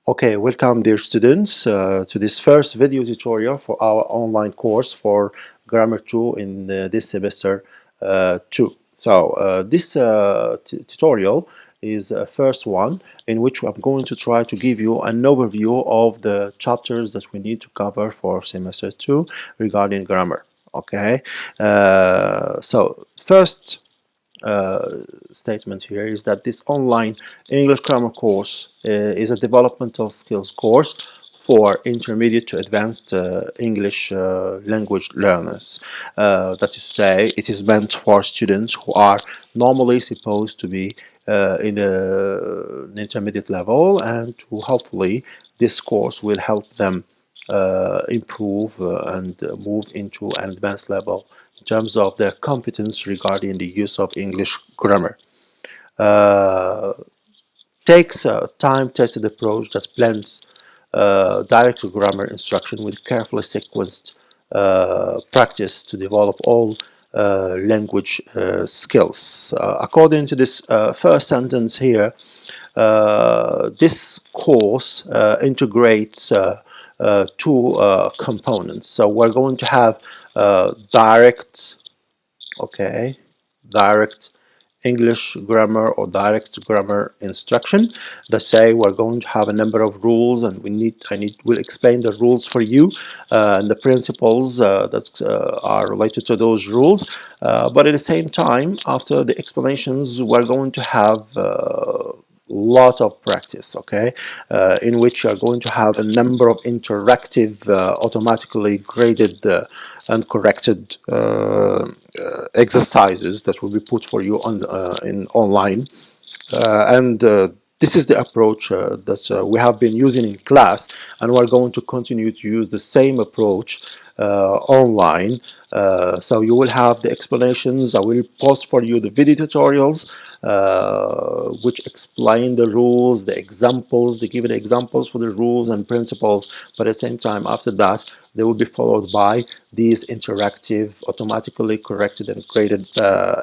Okay, welcome dear students to this first video tutorial for our online course for Grammar 2 in this semester 2. So this tutorial is a first one in which I'm going to try to give you an overview of the chapters that we need to cover for semester 2 regarding grammar. Okay, so first statement here is that this online English grammar course is a developmental skills course for intermediate to advanced English language learners. That is to say, it is meant for students who are normally supposed to be in an intermediate level, and to hopefully this course will help them improve and move into an advanced level in terms of their competence regarding the use of English grammar. Uh, Takes a time-tested approach that blends direct grammar instruction with carefully sequenced practice to develop all language skills. According to this first sentence here, this course integrates two components. So we're going to have direct, okay, direct English grammar or direct grammar instruction. Let's say we're going to have a number of rules, and we'll explain the rules for you and the principles that are related to those rules. But at the same time, after the explanations, we're going to have lot of practice, okay, in which you are going to have a number of interactive, automatically graded and corrected exercises that will be put for you on in online, and this is the approach that we have been using in class, and we're going to continue to use the same approach online. So you will have the explanations. I will post for you the video tutorials which explain the rules, the examples. They give you the examples for the rules and principles, but at the same time, after that, they will be followed by these interactive, automatically corrected and graded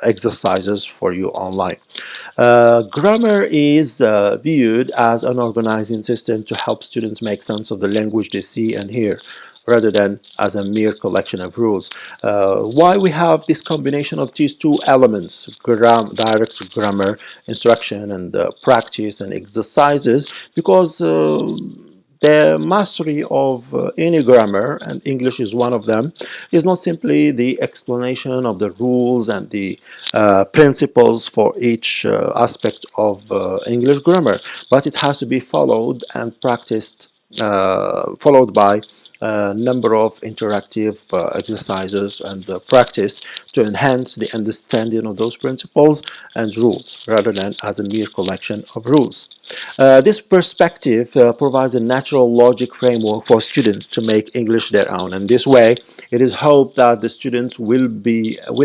exercises for you online. Grammar is viewed as an organizing system to help students make sense of the language they see and hear, rather than as a mere collection of rules. Why we have this combination of these two elements, direct grammar instruction and practice and exercises? Because the mastery of any grammar, and English is one of them, is not simply the explanation of the rules and the principles for each aspect of English grammar, but it has to be followed and practiced, followed by a number of interactive exercises and practice to enhance the understanding of those principles and rules, rather than as a mere collection of rules. This perspective provides a natural logic framework for students to make English their own, and this way it is hoped that the students will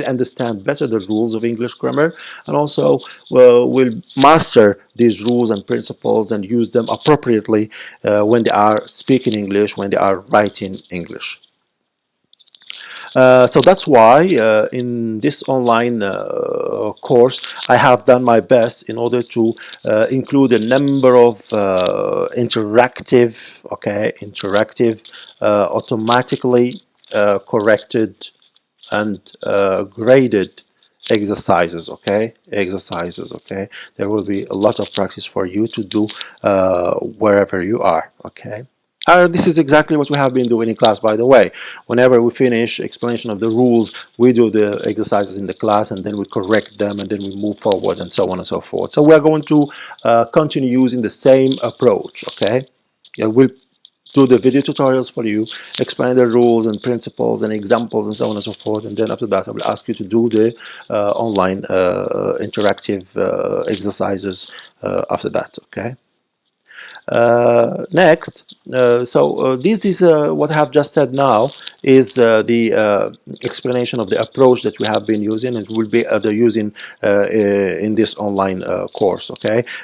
understand better the rules of English grammar, and also will master these rules and principles and use them appropriately when they are speaking English, when they are writing English. So that's why in this online course I have done my best in order to include a number of interactive, automatically corrected and graded exercises. There will be a lot of practice for you to do wherever you are. This is exactly what we have been doing in class, by the way. Whenever we finish explanation of the rules, we do the exercises in the class, and then we correct them, and then we move forward, and so on and so forth. So we're going to continue using the same approach. We'll do the video tutorials for you, explain the rules and principles and examples and so on and so forth, and then after that I will ask you to do the online interactive exercises after that. Next, this is what I have just said now is the explanation of the approach that we have been using and will be using in this online course.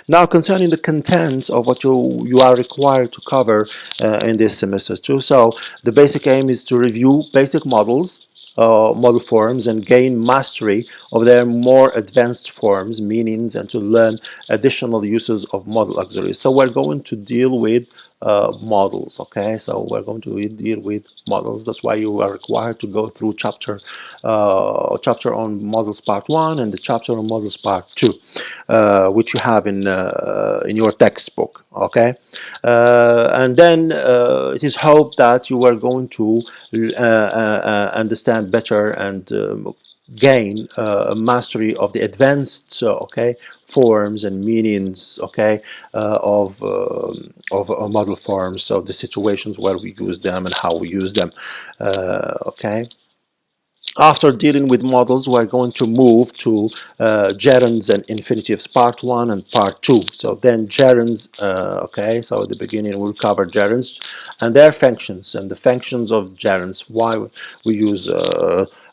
Now, concerning the content of what you are required to cover in this semester too. So the basic aim is to review basic models, model forms and gain mastery of their more advanced forms, meanings, and to learn additional uses of model auxiliaries. So we're going to deal with models. Okay, so we're going to deal with models. That's why you are required to go through chapter on models part 1 and the chapter on models part 2, which you have in your textbook. Okay, and then it is hoped that you are going to understand better and gain a mastery of the advanced okay forms and meanings okay of model forms, so the situations where we use them and how we use them. Okay, after dealing with models, we're going to move to gerunds and infinitives part 1 and part 2. So then gerunds, okay, so at the beginning we'll cover gerunds and their functions, and the functions of gerunds, why we use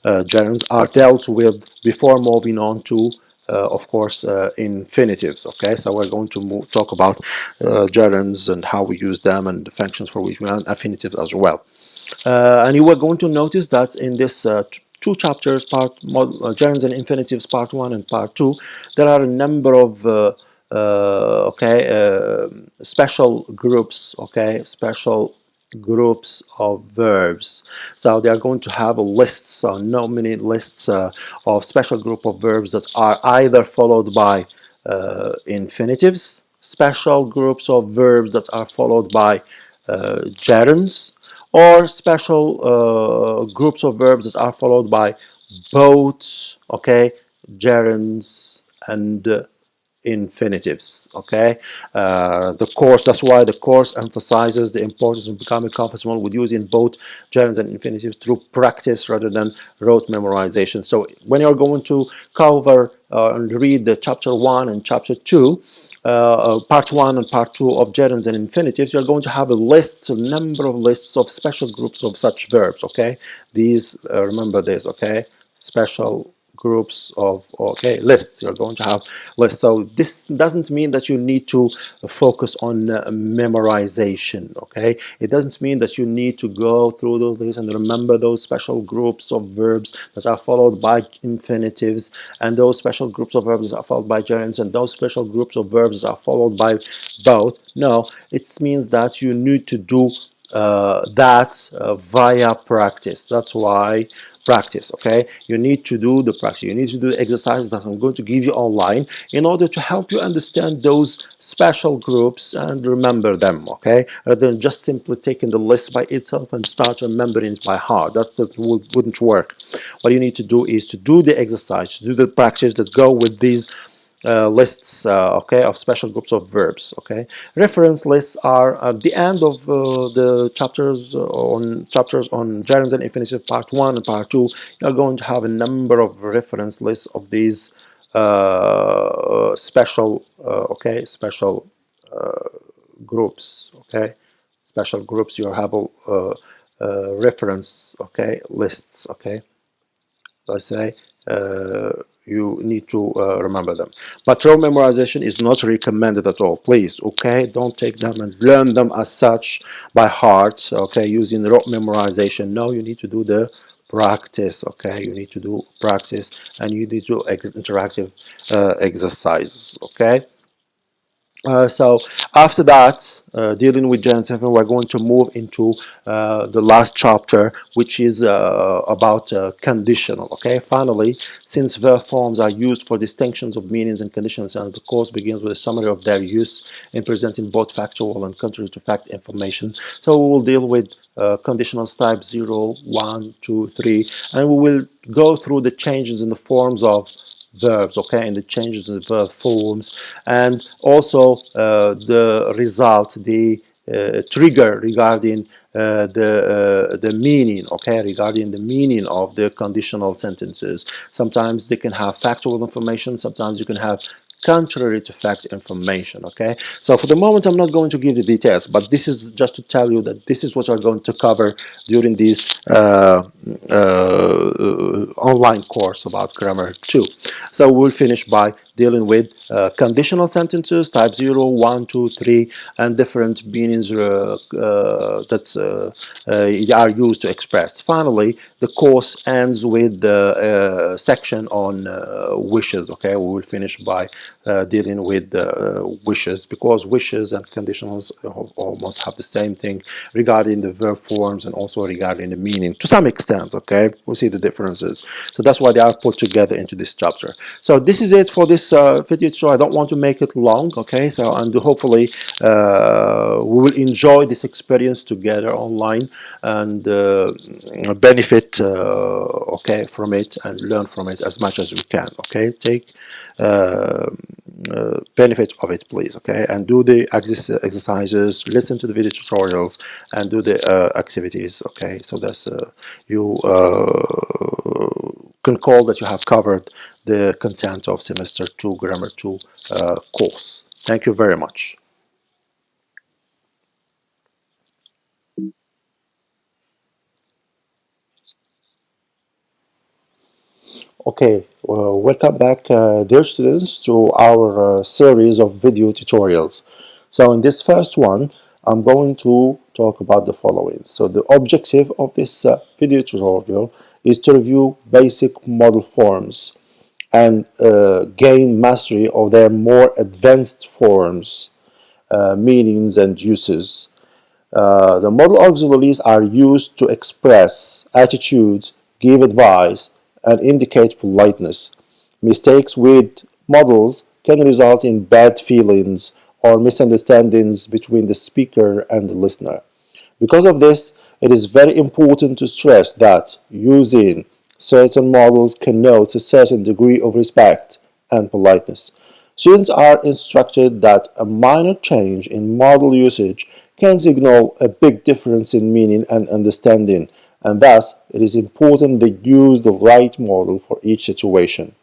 gerunds, are dealt with before moving on to of course infinitives. Okay, so we're going to talk about gerunds and how we use them and the functions for which we have infinitives as well. And you were going to notice that in this two chapters, gerunds and infinitives, part 1 and part 2, there are a number of special groups, okay, special groups of verbs. So they are going to have a list, so many lists of special group of verbs that are either followed by infinitives, special groups of verbs that are followed by gerunds, or special groups of verbs that are followed by both okay gerunds and infinitives. Okay, the course, that's why the course emphasizes the importance of becoming comfortable with using both gerunds and infinitives through practice rather than rote memorization. So when you're going to cover and read the chapter 1 and chapter 2, part 1 and part 2 of gerunds and infinitives, you're going to have a number of lists of special groups of such verbs. Okay, these remember this. Okay, special groups of okay lists. You're going to have lists. So this doesn't mean that you need to focus on memorization. Okay, it doesn't mean that you need to go through those lists and remember those special groups of verbs that are followed by infinitives, and those special groups of verbs that are followed by gerunds, and those special groups of verbs that are followed by both. No, it means that you need to do that via practice. That's why practice. Okay, you need to do the practice, you need to do the exercises that I'm going to give you online in order to help you understand those special groups and remember them. Okay, rather than just simply taking the list by itself and start remembering it by heart. That wouldn't work. What you need to do is to do the exercise, to do the practice that go with these lists okay of special groups of verbs. Okay, reference lists are at the end of the chapters on gerunds and infinitives part 1 and part 2. You're going to have a number of reference lists of these special okay special groups. Okay, special groups, you have reference okay lists. Okay, I say you need to remember them, but raw memorization is not recommended at all. Please, okay, don't take them and learn them as such by heart. Okay, using raw memorization. No, you need to do the practice. Okay, you need to do practice, and you need to interactive exercises. Okay. So after that, dealing with Gen 7, we're going to move into the last chapter, which is about conditional. Okay, finally, since verb forms are used for distinctions of meanings and conditions, and the course begins with a summary of their use in presenting both factual and contrary to fact information. So we will deal with conditionals type 0, 1, 2, 3, and we will go through the changes in the forms of verbs, okay, and the changes in the verb forms, and also the result, the trigger regarding the meaning, okay, regarding the meaning of the conditional sentences. Sometimes they can have factual information, sometimes you can have contrary to fact information. Okay, so for the moment I'm not going to give the details, but this is just to tell you that this is what we're going to cover during this online course about grammar 2. So we'll finish by dealing with conditional sentences, type 0, 1, 2, 3, and different meanings that are used to express. Finally, the course ends with the section on wishes. Okay, we will finish by dealing with wishes, because wishes and conditionals almost have the same thing regarding the verb forms and also regarding the meaning to some extent. Okay, we see the differences, so that's why they are put together into this chapter. So this is it for this video. So I don't want to make it long. Okay, so and hopefully we will enjoy this experience together online and benefit okay from it and learn from it as much as we can. Okay, take benefit of it, please. Okay, and do the exercises, listen to the video tutorials, and do the activities. Okay, so that's you can call that you have covered the content of semester 2 grammar 2 course. Thank you very much. Okay, welcome back, dear students, to our series of video tutorials. So in this first one, I'm going to talk about the following. So the objective of this video tutorial is to review basic modal forms and gain mastery of their more advanced forms, meanings, and uses. The modal auxiliaries are used to express attitudes, give advice, and indicate politeness. Mistakes with modals can result in bad feelings or misunderstandings between the speaker and the listener. Because of this, it is very important to stress that using certain models connotes a certain degree of respect and politeness. Students are instructed that a minor change in model usage can signal a big difference in meaning and understanding, and thus it is important they use the right model for each situation.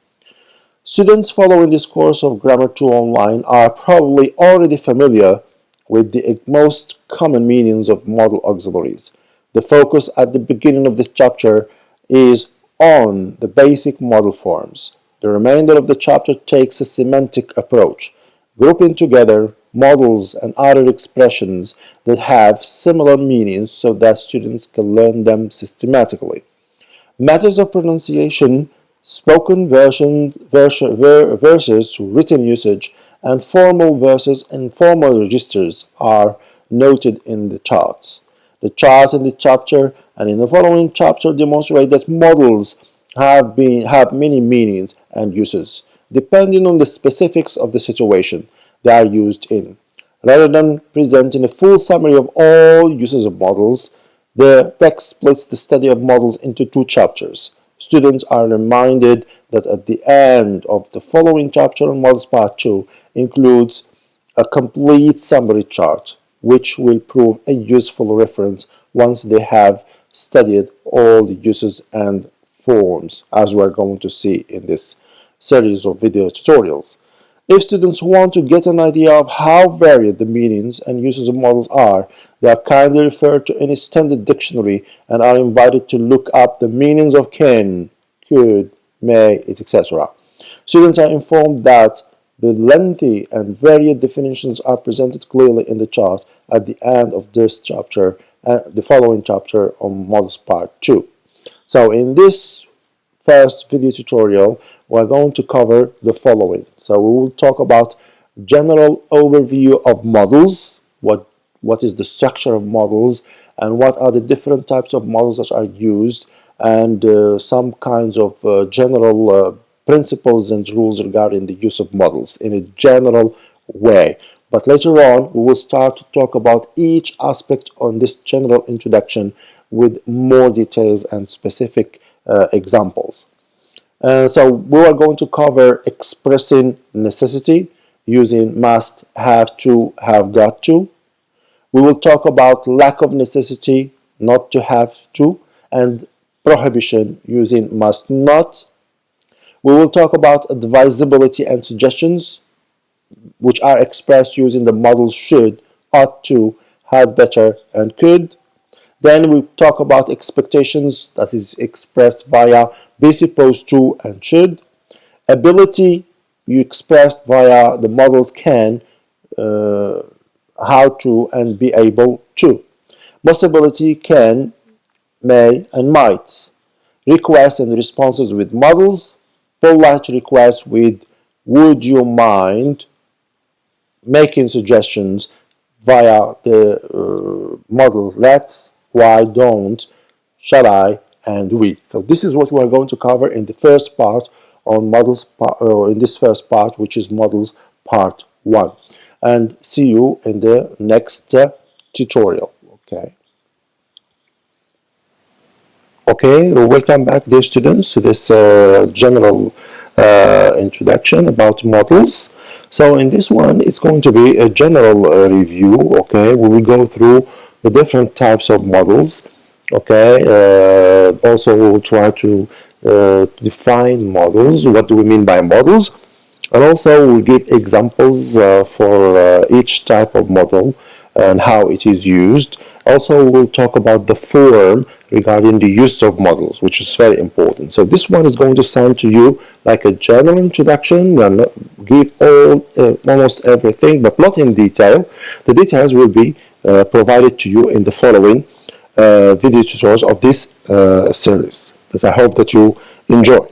Students following this course of Grammar 2 Online are probably already familiar with the most common meanings of modal auxiliaries. The focus at the beginning of this chapter is on the basic modal forms. The remainder of the chapter takes a semantic approach, grouping together modals and other expressions that have similar meanings so that students can learn them systematically. Matters of pronunciation, spoken versus written usage, and formal versus informal registers are noted in the charts. The charts in the chapter and in the following chapter demonstrate that models have many meanings and uses, depending on the specifics of the situation they are used in. Rather than presenting a full summary of all uses of models, the text splits the study of models into two chapters. Students are reminded that at the end of the following chapter on Models Part 2 includes a complete summary chart, which will prove a useful reference once they have studied all the uses and forms, as we're going to see in this series of video tutorials. If students want to get an idea of how varied the meanings and uses of models are, they are kindly referred to any standard dictionary and are invited to look up the meanings of can, could, may, etc. Students are informed that the lengthy and varied definitions are presented clearly in the chart at the end of this chapter and the following chapter on Models Part 2. So in this first video tutorial, we're going to cover the following. So we will talk about general overview of models, what is the structure of models, and what are the different types of models that are used, and some kinds of general principles and rules regarding the use of models in a general way. But later on, we will start to talk about each aspect on this general introduction with more details and specific examples. So we are going to cover expressing necessity using must, have to, have got to. We will talk about lack of necessity, not to have to, and prohibition using must not. We will talk about advisability and suggestions, which are expressed using the models should, ought to, had better, and could. Then we talk about expectations, that is expressed via be supposed to and should. Ability you expressed via the models can, uh, how to, and be able to. Possibility can, may, and might. Requests and responses with models. Polite requests with would you mind, making suggestions via the models let's, why, don't, shall I, and we. So this is what we're going to cover in the first part on models, in this first part, which is models part 1. And see you in the next tutorial. Okay. Okay, welcome back, dear students, to this general introduction about models. So in this one, it's going to be a general review, okay, where we go through the different types of models, okay. Also, we will try to define models. What do we mean by models? And also, we'll give examples for each type of model and how it is used. Also, we'll talk about the form regarding the use of models, which is very important. So this one is going to sound to you like a general introduction and give almost everything, but not in detail. The details will be provided to you in the following video tutorials of this series that I hope that you enjoy.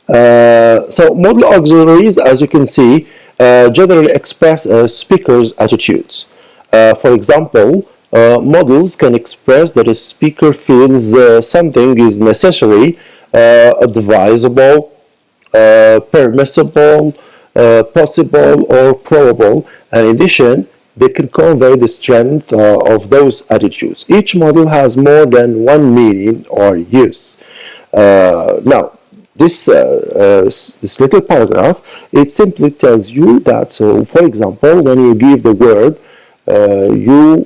So model auxiliaries, as you can see, generally express a speaker's attitudes. For example, models can express that a speaker feels something is necessary, advisable, permissible, possible, or probable. And in addition, they can convey the strength of those attitudes. Each model has more than one meaning or use. Now, this little paragraph, it simply tells you that, so for example, when you give the word, you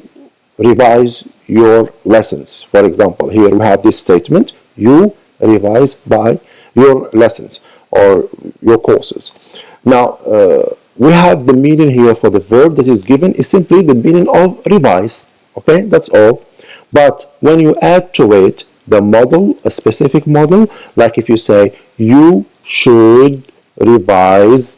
revise your lessons. For example, here we have this statement, you revise by your lessons or your courses. Now, we have the meaning here for the verb that is given is simply the meaning of revise. Okay, that's all. But when you add to it the model, a specific model, like if you say, you should revise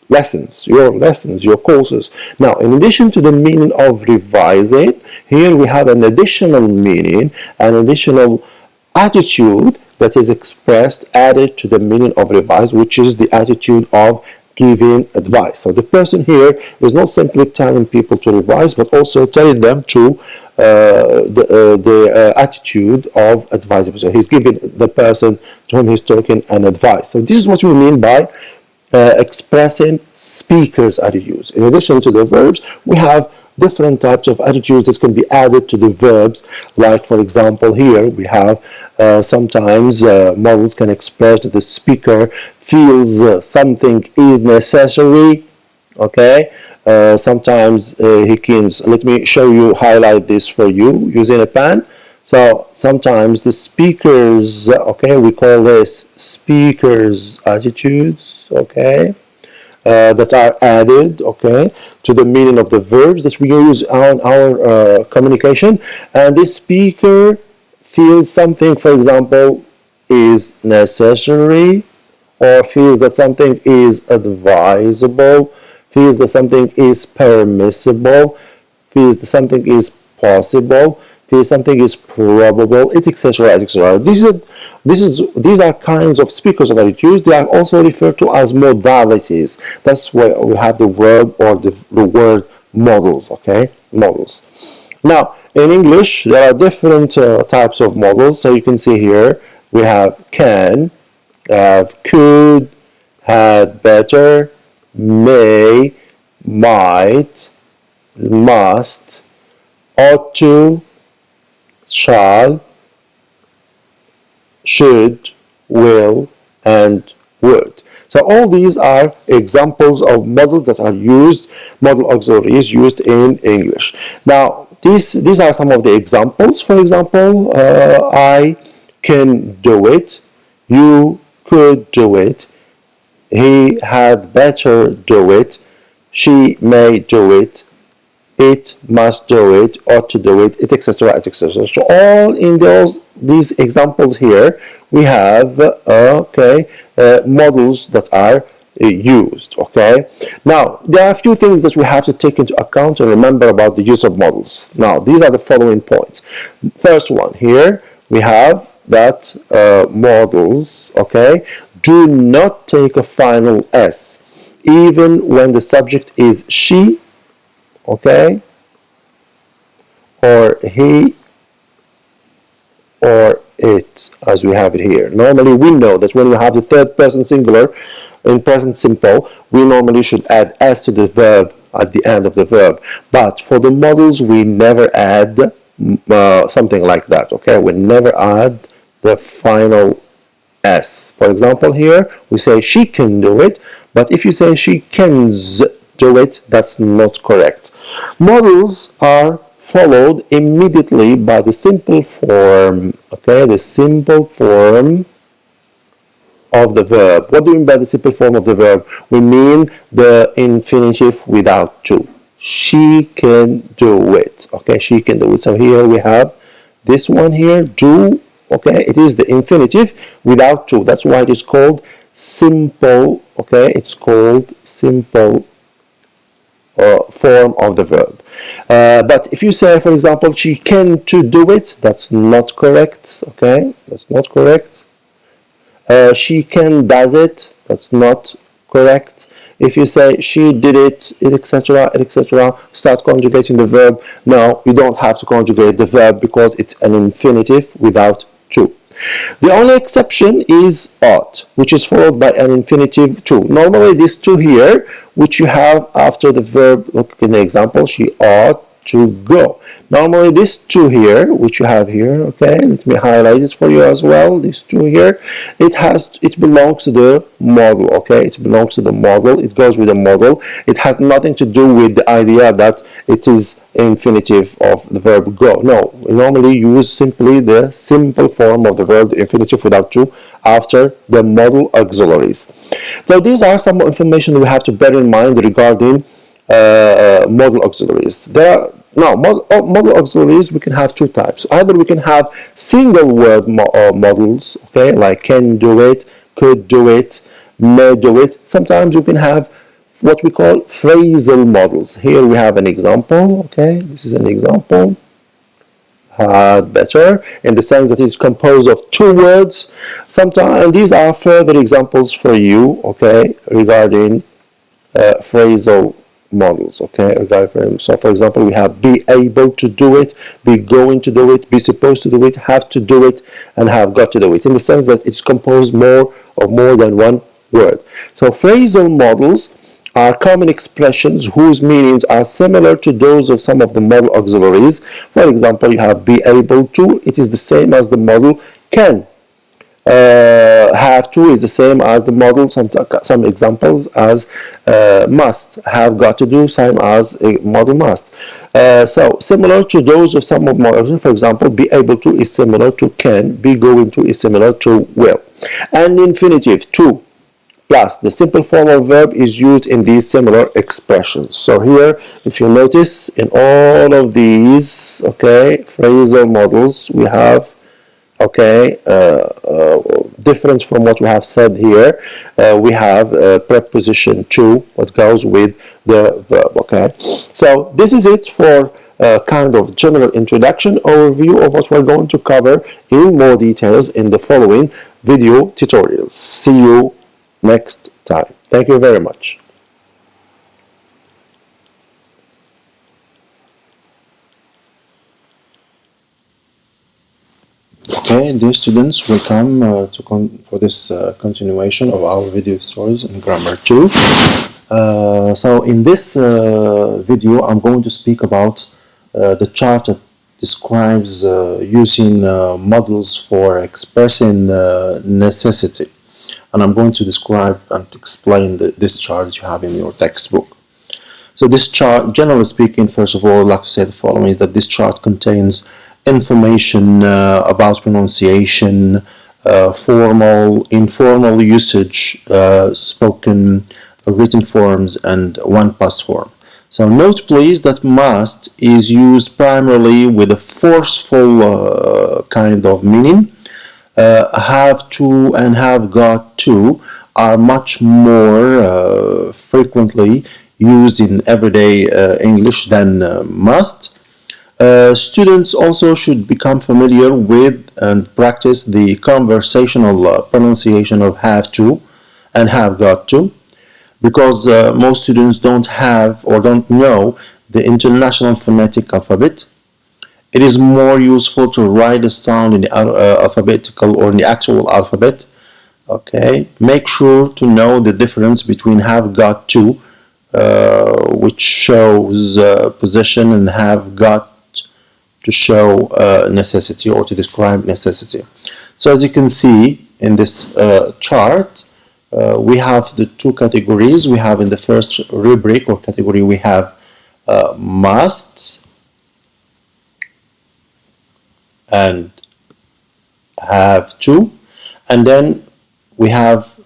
lessons, your courses. Now, in addition to the meaning of revising, here we have an additional meaning, an additional attitude that is expressed, added to the meaning of revise, which is the attitude of giving advice. So the person here is not simply telling people to revise, but also telling them to the attitude of advisability. So he's giving the person to whom he's talking an advice. So this is what we mean by expressing speakers' attitudes. In addition to the verbs, we have different types of attitudes that can be added to the verbs. Like, for example, here we have sometimes models can express that the speaker feels something is necessary. Okay. Sometimes he can, let me show you, highlight this for you using a pen. So sometimes the speakers, okay, we call this speakers attitudes, okay, that are added, okay, to the meaning of the verbs that we use on our communication. And this speaker feels something, for example, is necessary, or feels that something is advisable, feels that something is permissible, feels that something is possible, feels something is probable, etc., etc. These are kinds of speakers of attitudes. They are also referred to as modalities. That's where we have the verb or the word models. Okay, models. Now, in English, there are different types of models. So you can see here we have can, have could, had better, may, might, must, ought to, shall, should, will, and would. So all these are examples of models that are used, modal auxiliaries used in English. Now, these are some of the examples. For example, I can do it, you could do it, he had better do it, she may do it, it must do it, ought to do it, etc., etc. So all in these examples here, we have models that are used. Okay, now there are a few things that we have to take into account and remember about the use of models. Now these are the following points. First one, here we have that models, okay, do not take a final s even when the subject is she, okay, or he, or it, as we have it here. Normally we know that when we have the third person singular in present simple, we normally should add s to the verb at the end of the verb. But for the models, we never add something like that, okay? We never add the final s. For example, here we say she can do it, but if you say she can do it, that's not correct. Models are followed immediately by the simple form, okay? The simple form of the verb. What do we mean by the simple form of the verb? We mean the infinitive without to. She can do it, okay? She can do it. So here we have this one here, do, okay? It is the infinitive without to. That's why it is called simple, okay? It's called simple form of the verb. But if you say, for example, she can to do it, that's not correct, okay? That's not correct. She can does it, that's not correct. If you say she did it, etc., etc., start conjugating the verb. No, you don't have to conjugate the verb because it's an infinitive without to. The only exception is ought, which is followed by an infinitive to. Normally this to here, which you have after the verb, look in the example, she ought to go. Normally this to here, which you have here, okay, let me highlight it for you as well, this to here, it belongs to the model, okay, it belongs to the model, it goes with the model, it has nothing to do with the idea that it is infinitive of the verb go. No, we normally use simply the simple form of the verb, the infinitive without to, after the modal auxiliaries. So these are some information we have to bear in mind regarding modal auxiliaries. Now, modal auxiliaries, we can have two types. Either we can have single word modals, okay, like can do it, could do it, may do it. Sometimes we can have what we call phrasal models. Here we have an example, okay, this is an example. Better in the sense that it's composed of two words. Sometimes these are further examples for you, okay, regarding phrasal models, okay. So for example, we have be able to do it, be going to do it, be supposed to do it, have to do it, and have got to do it, in the sense that it's composed more than one word. So phrasal models are common expressions whose meanings are similar to those of some of the modal auxiliaries. For example, you have be able to, it is the same as the modal can. Have to is the same as the model, some examples as must, have got to do, same as a model must. So similar to those of some of models, for example, be able to is similar to can, be going to is similar to will. And infinitive, to, plus the simple form of verb is used in these similar expressions. So here, if you notice, in all of these, okay, phrasal models, we have, okay, different from what we have said here. We have preposition to, what goes with the verb, okay. So this is it for kind of general introduction overview of what we're going to cover in more details in the following video tutorials. See you next time. Thank you very much. Okay, dear students, welcome for this continuation of our video tutorials in Grammar 2. So in this video, I'm going to speak about the chart that describes using models for expressing necessity. And I'm going to describe and explain this chart that you have in your textbook. So this chart, generally speaking, first of all, I'd like to say the following, is that this chart contains information about pronunciation, formal, informal usage, spoken, written forms, and one past form. So note please that must is used primarily with a forceful kind of meaning. Have to and have got to are much more frequently used in everyday English than must. Students also should become familiar with and practice the conversational pronunciation of have to and have got to, because most students don't have or don't know the International Phonetic Alphabet. It is more useful to write the sound in the alphabetical or in the actual alphabet. Okay, make sure to know the difference between have got to, which shows possession, and have got to show necessity or to describe necessity. So as you can see in this chart, we have the two categories. We have in the first rubric or category, we have must and have to, and then we have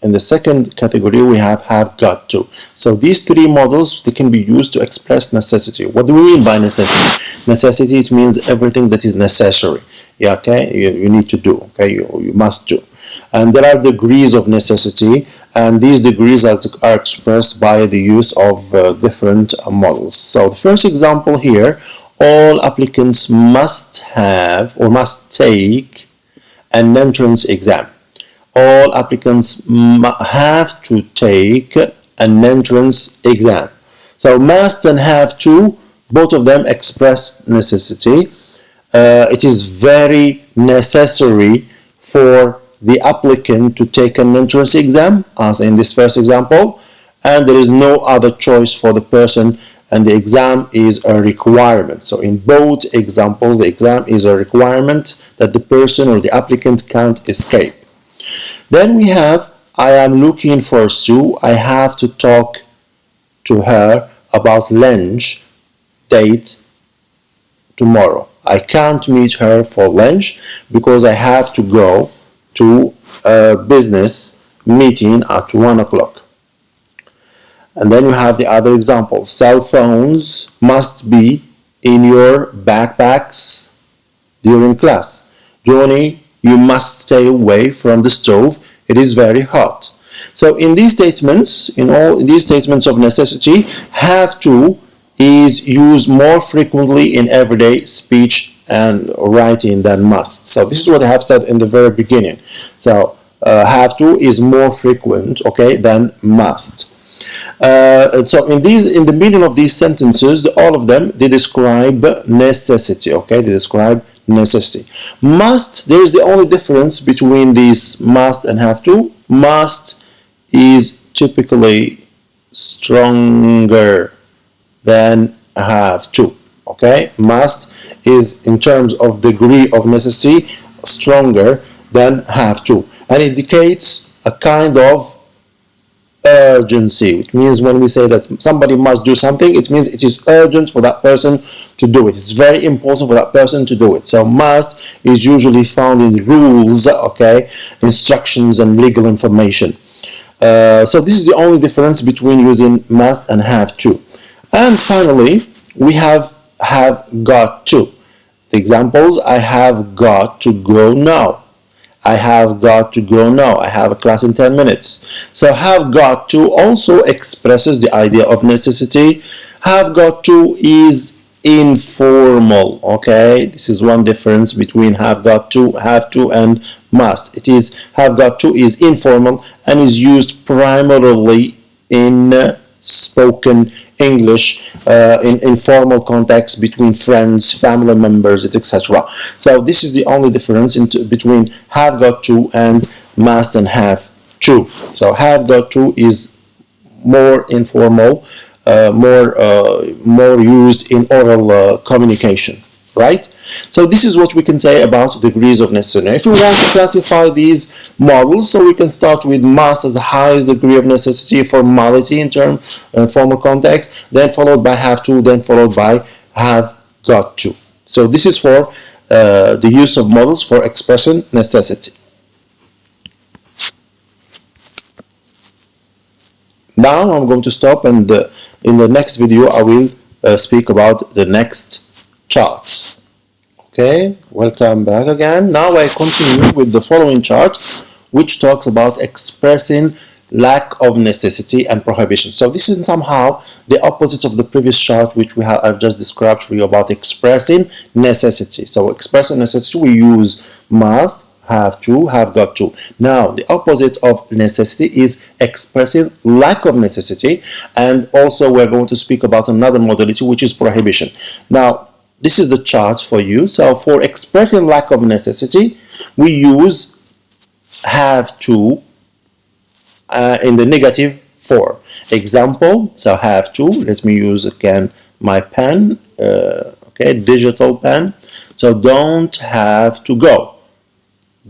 in the second category we have got to. So these three models, they can be used to express necessity. What do we mean by necessity? Necessity, it means everything that is necessary. Yeah, okay, you need to do, okay, you must do. And there are degrees of necessity, and these degrees are expressed by the use of different models. So the first example here, all applicants must have or must take an entrance exam. All applicants have to take an entrance exam. So must and have to, both of them express necessity. It is very necessary for the applicant to take an entrance exam, as in this first example, and there is no other choice for the person, and the exam is a requirement. So in both examples, the exam is a requirement that the person or the applicant can't escape. Then we have, I am looking for Sue. I have to talk to her about lunch date tomorrow. I can't meet her for lunch because I have to go to a business meeting at 1 o'clock. And then you have the other example. Cell phones must be in your backpacks during class. Johnny, you must stay away from the stove. It is very hot. So in these statements, in these statements of necessity, have to is used more frequently in everyday speech and writing than must. So this is what I have said in the very beginning. So have to is more frequent, okay, than must. So in the middle of these sentences, all of them, they describe necessity, okay, they describe necessity. Must, there is the only difference between these must and have to. Must is typically stronger than have to, okay. Must is, in terms of degree of necessity, stronger than have to, and indicates a kind of urgency. It means when we say that somebody must do something, it means it is urgent for that person to do it. It's very important for that person to do it. So must is usually found in rules, okay, instructions and legal information. So this is the only difference between using must and have to. And finally, we have got to. The examples, I have got to go now. I have got to go now. I have a class in 10 minutes. So have got to also expresses the idea of necessity. Have got to is informal, okay. This is one difference between have to, and must. It is, have got to is informal and is used primarily in spoken English, in informal context between friends, family members, etc. So this is the only difference between have got to and must and have to. So have got to is more informal, more used in oral communication, right? So this is what we can say about degrees of necessity. Now, if we want to classify these models, so we can start with must as the highest degree of necessity, formality in formal context, then followed by have to, then followed by have got to. So this is for the use of models for expressing necessity. Now I'm going to stop, and in the next video I will speak about the next chart. Okay, welcome back again. Now I continue with the following chart, which talks about expressing lack of necessity and prohibition. So this is somehow the opposite of the previous chart, which I've just described for you about expressing necessity. So expressing necessity, we use must, have to, have got to. Now the opposite of necessity is expressing lack of necessity, and also we're going to speak about another modality, which is prohibition. Now this is the chart for you. So for expressing lack of necessity, we use have to in the negative form. Example, so have to, let me use again my pen, okay, digital pen. So don't have to go,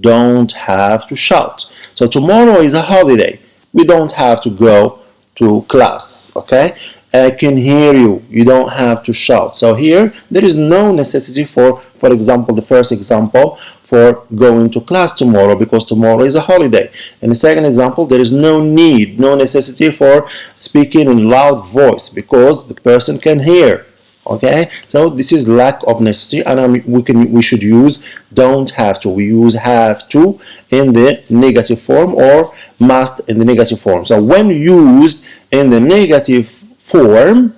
don't have to shout. So tomorrow is a holiday, we don't have to go to class, okay. I can hear you, you don't have to shout. So here there is no necessity for example, the first example, for going to class tomorrow, because tomorrow is a holiday. In the second example, there is no need, no necessity for speaking in loud voice, because the person can hear. Okay, so this is lack of necessity, and we should use don't have to. We use have to in the negative form, or must in the negative form. So when used in the negative form,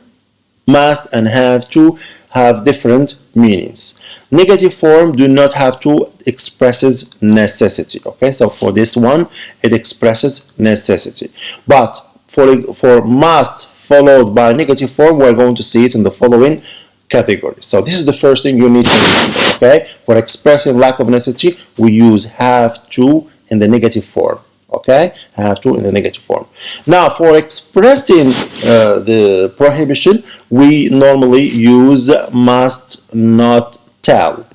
must and have to have different meanings. Negative form, do not have to, expresses necessity. Okay, so for this one, it expresses necessity. But for must followed by negative form, we're going to see it in the following categories. So this is the first thing you need to remember. Okay, for expressing lack of necessity, we use have to in the negative form. Okay, have to in the negative form. Now for expressing the prohibition, we normally use must not tell,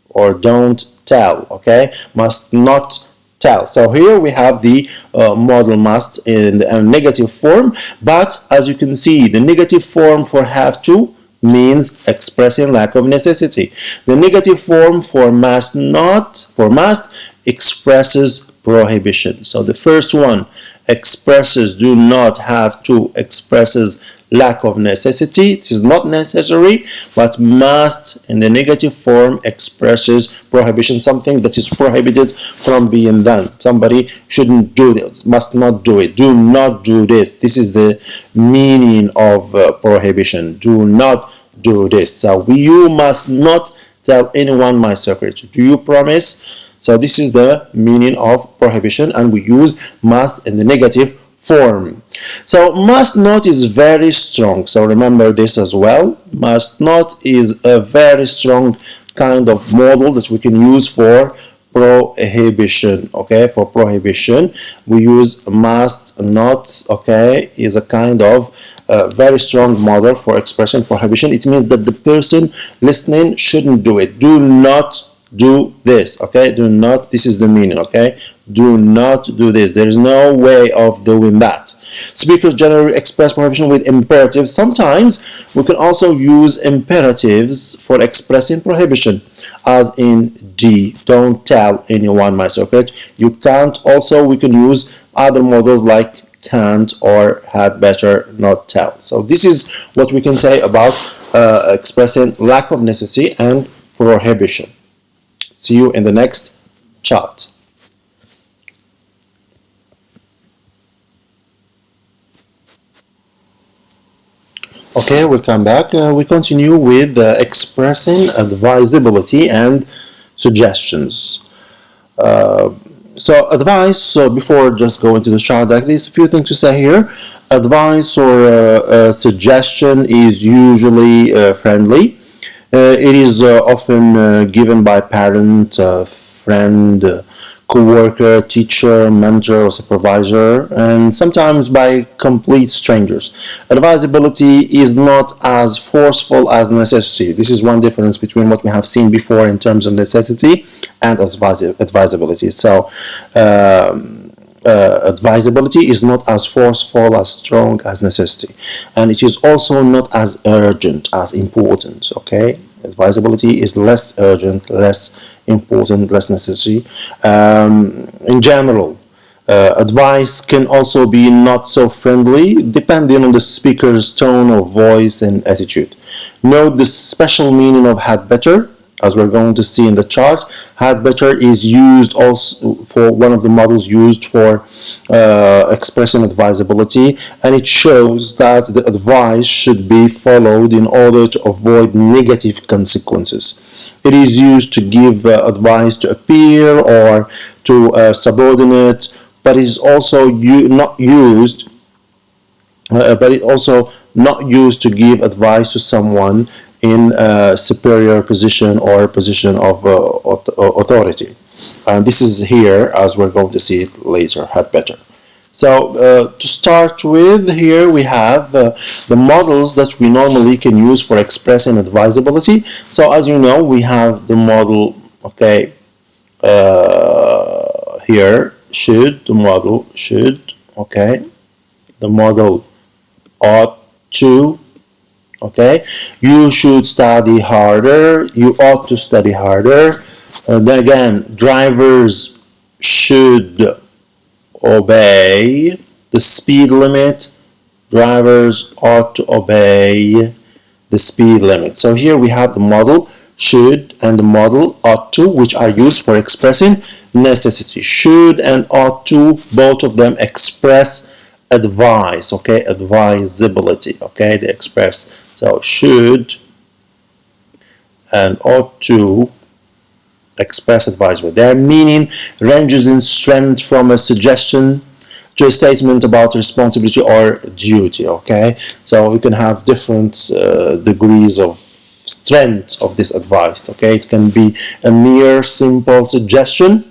or don't tell. Okay, must not tell. So here we have the modal must in the negative form, but as you can see, the negative form for have to means expressing lack of necessity. The negative form for must expresses prohibition. So the first one expresses do not have to, expresses lack of necessity. It is not necessary, but must in the negative form expresses prohibition, something that is prohibited from being done. Somebody shouldn't do this, must not do it, do not do this. This is the meaning of prohibition. Do not do this. So you must not tell anyone my secret. Do you promise? So this is the meaning of prohibition, and we use must in the negative form. So must not is very strong. So remember this as well. Must not is a very strong kind of model that we can use for prohibition. Okay, for prohibition we use must not. Okay, is a kind of very strong model for expressing prohibition. It means that the person listening shouldn't do it. Do not do this. Okay, do not, this is the meaning. Okay, do not do this. There is no way of doing that. Speakers generally express prohibition with imperatives. Sometimes we can also use imperatives for expressing prohibition, as in D, don't tell anyone my secret. You can't. Also we can use other models like can't or had better not tell. So this is what we can say about expressing lack of necessity and prohibition. See you in the next chart. Okay, we'll come back. We continue with expressing advisability and suggestions. So advice, so before just going to the chart like this, a few things to say here. Advice or suggestion is usually friendly. It is often given by parent, friend, co-worker, teacher, mentor, or supervisor, and sometimes by complete strangers. Advisability is not as forceful as necessity. This is one difference between what we have seen before in terms of necessity and advisability. So advisability is not as forceful, as strong as necessity, and it is also not as urgent, as important. Okay, advisability is less urgent, less important, less necessary. In general, advice can also be not so friendly, depending on the speaker's tone of voice and attitude. Note the special meaning of had better. as we're going to see in the chart, had better is used also for one of the models used for expressing advisability, and it shows that the advice should be followed in order to avoid negative consequences. It is used to give advice to a peer or to a subordinate, but it is also not used but it also not used to give advice to someone in a superior position or a position of authority. And this is here, as we're going to see it later, had better. So to start with, here we have the models that we normally can use for expressing advisability. So as you know, we have the model, okay, here, should, the model should, okay, the model ought to, okay, you should study harder, you ought to study harder. Then again, drivers should obey the speed limit, drivers ought to obey the speed limit. So here we have the model should and the model ought to, which are used for expressing necessity. Should and ought to, both of them express advice, okay, advisability, okay, they express. So should and ought to express advisability. Their meaning ranges in strength from a suggestion to a statement about responsibility or duty, okay. So we can have different degrees of strength of this advice, okay. It can be a mere simple suggestion,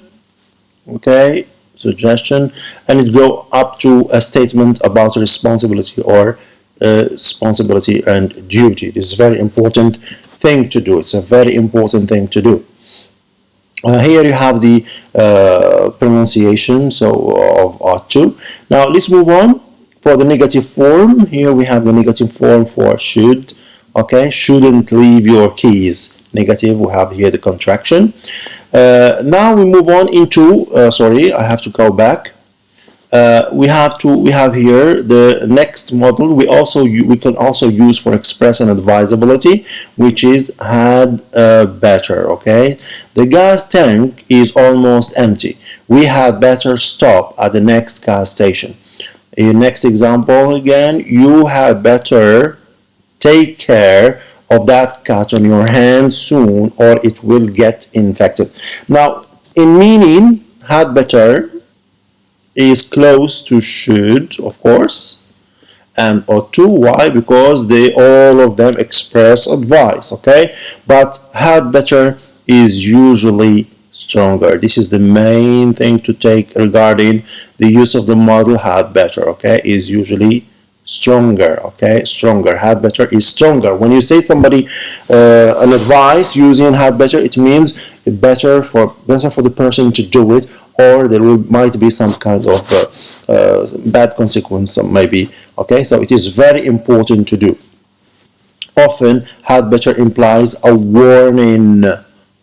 okay, suggestion, and it go up to a statement about responsibility or responsibility and duty. This is a very important thing to do. It's a very important thing to do. Here you have the pronunciation of ought to. Now let's move on for the negative form. Here we have the negative form for should, okay, shouldn't leave your keys. Negative, we have here the contraction. Now we move on into, sorry, I have to go back. We have here the next model we can also use for expressing advisability, which is had better, okay. The gas tank is almost empty. We had better stop at the next gas station. In next example again, you had better take care of that cut on your hand soon or it will get infected. Now in meaning, had better is close to should, of course, and ought to. Why? Because they all of them express advice, okay, but had better is usually stronger. This is the main thing to take regarding the use of the model had better, okay, is usually stronger, okay, stronger. Had better is stronger. When you say somebody an advice using had better, it means better for the person to do it, or there might be some kind of bad consequence maybe, okay. So it is very important to do. Often had better implies a warning,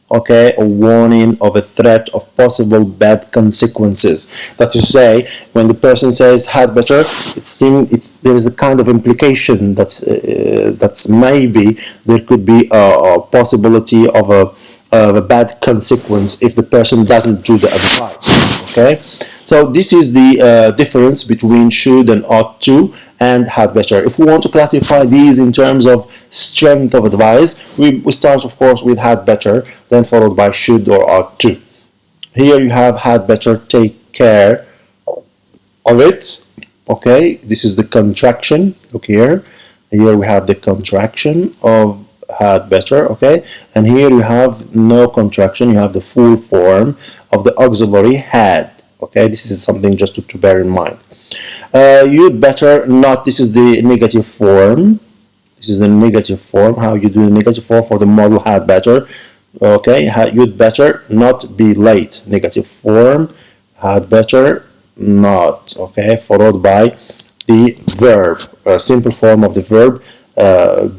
okay, a warning of a threat of possible bad consequences. That is to say, when the person says had better, there is a kind of implication that's maybe there could be a possibility of a bad consequence if the person doesn't do the advice, okay. So this is the difference between should and ought to and had better. If we want to classify these in terms of strength of advice, we start of course with had better, then followed by should or ought to. Here you have had better take care of it, okay. This is the contraction. Look here we have the contraction of had better, okay, and here you have no contraction, you have the full form of the auxiliary had, okay. This is something just to bear in mind. You'd better not, this is the negative form. This is the negative form, how you do the negative form for the model had better, okay. You'd better not be late. Negative form, had better not, okay, followed by the verb, simple form of the verb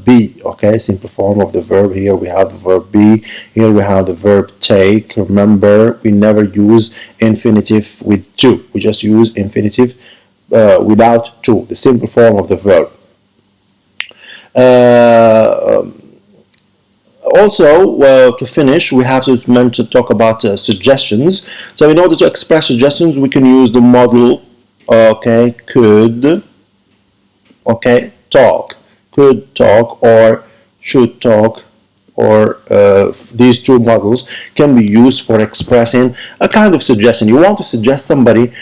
be, okay, simple form of the verb. Here we have the verb be, here we have the verb take. Remember, we never use infinitive with to, we just use infinitive without to, the simple form of the verb. Also, to finish, we have to talk about suggestions. So in order to express suggestions, we can use the model, okay, could, okay, talk, could talk, or should talk, or these two models can be used for expressing a kind of suggestion. You want to suggest somebody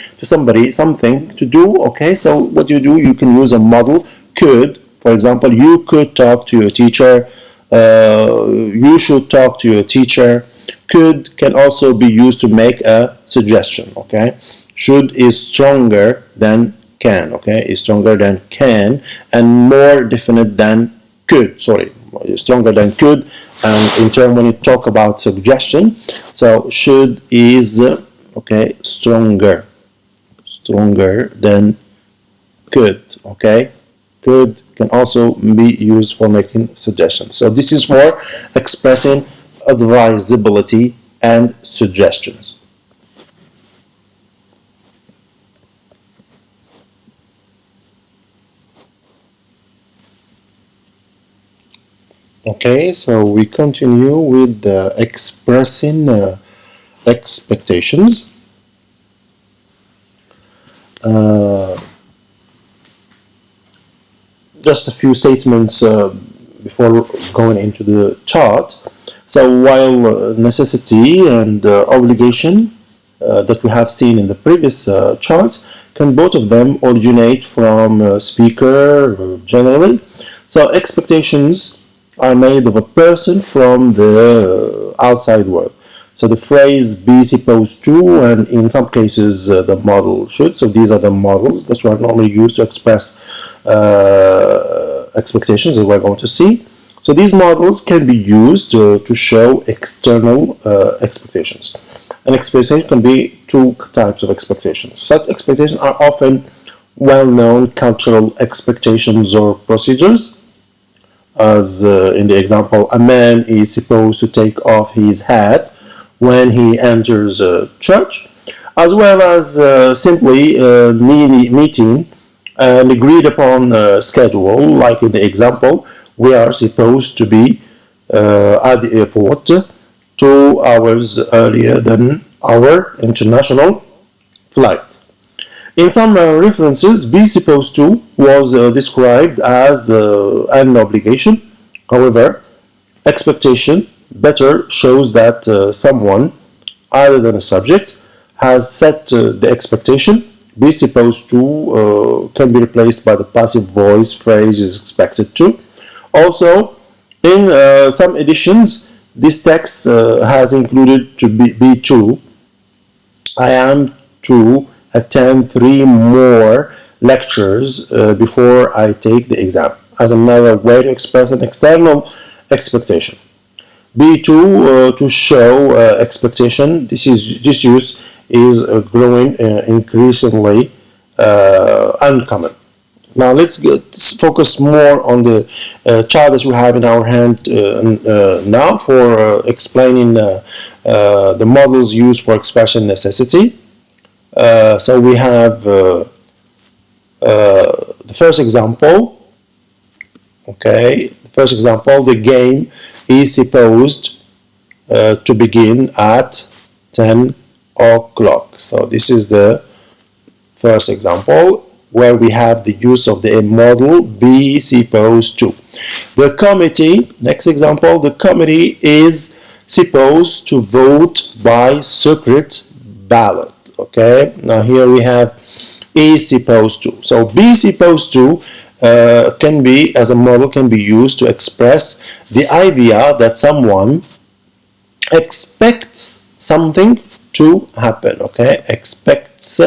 something to do, okay? So what you do, you can use a model could. For example, you could talk to your teacher. You should talk to your teacher. Could can also be used to make a suggestion, okay? Should is stronger than can, okay? Is stronger than can and more definite than could. Sorry, stronger than could. And in turn, when you talk about suggestion, so should is okay, stronger than could, okay? Could can also be used for making suggestions. So this is for expressing advisability and suggestions. Okay, so we continue with expressing expectations. Just a few statements before going into the chart. So while necessity and obligation that we have seen in the previous charts, can both of them originate from speaker generally. So expectations are made of a person from the outside world. So the phrase be supposed to, and in some cases the model should. So these are the models that are normally used to express expectations, as we're going to see. So these models can be used to show external expectations. An expectation can be two types of expectations. Such expectations are often well-known cultural expectations or procedures. As in the example, a man is supposed to take off his hat when he enters a church, as well as simply meeting an agreed upon schedule, like in the example, we are supposed to be at the airport 2 hours earlier than our international flight. In some references, be supposed to was described as an obligation. However, expectation better shows that someone, other than a subject, has set the expectation. Be supposed to can be replaced by the passive voice phrase is expected to. Also, in some editions, this text has included to be to. I am to attend 3 more lectures before I take the exam, as another way to express an external expectation. B2 to show expectation. This use is growing increasingly uncommon. Now let's focus more on the chart that we have in our hand now for explaining the models used for expression necessity. So we have the first example. Okay, the first example, the game is supposed to begin at 10 o'clock. So this is the first example where we have the use of the model be supposed to. The committee, next example, the committee is supposed to vote by secret ballot. Okay, now here we have is supposed to. So be supposed to can be, as a model, can be used to express the idea that someone expects something to happen. Okay, expects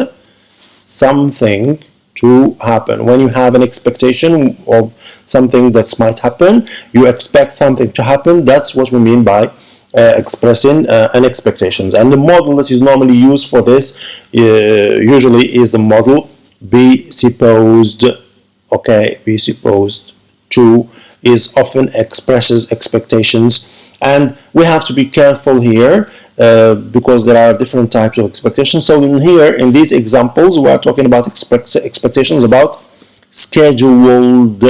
something to happen. When you have an expectation of something that might happen, you expect something to happen. That's what we mean by expressing an expectations. And the model that is normally used for this usually is the model be supposed. Okay, be supposed to is often expresses expectations, and we have to be careful here because there are different types of expectations. So in here, in these examples, we are talking about expectations about scheduled